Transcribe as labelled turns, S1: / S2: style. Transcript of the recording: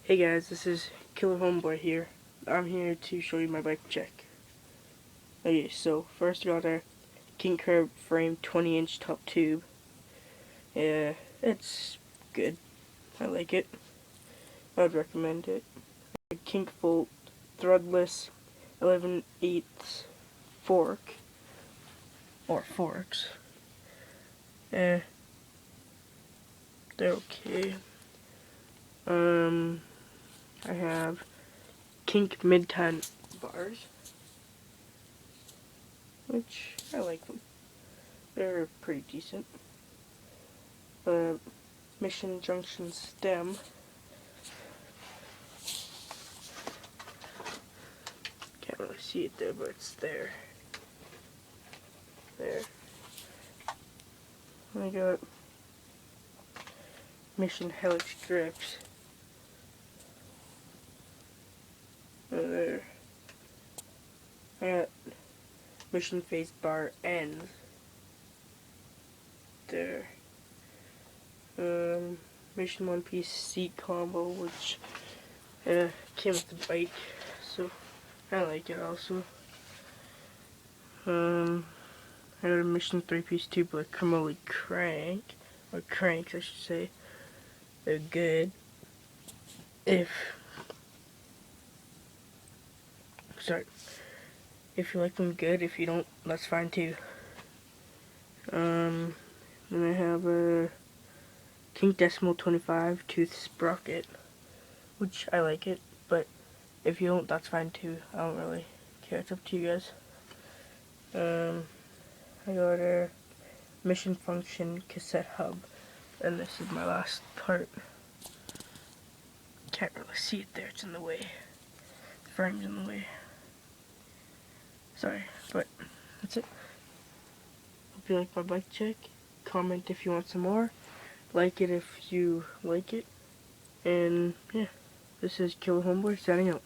S1: Hey guys, this is Killer Homeboy here. I'm here to show you my bike check. Okay, so first I got a King Curb frame 20-inch top tube. Yeah, it's good. I like it. I would recommend it. A Kink Volt threadless 11/8 fork or forks. They're okay. I have Kink Midtown bars, which I like them. They're pretty decent. Mission Junction stem. Can't really see it there, but it's there. There. I got Mission Helix grips. There. I got Mission Face bar ends. There. Mission One Piece seat combo, which came with the bike, so I like it also. I got a Mission 3-piece tube with Chromoly crank, or cranks I should say. They're good. If you like them, good. If you don't, that's fine too. Then I have a Kink Decimal 25 tooth sprocket, which I like it, but if you don't, that's fine too. I don't really care. It's up to you guys. I got a Mission Function cassette hub, and this is my last part. Can't really see it there, it's in the way. The frame's in the way. Sorry, but that's it. Hope you like my bike check. Comment if you want some more. Like it if you like it. And yeah, this is Killer Homeboy signing out.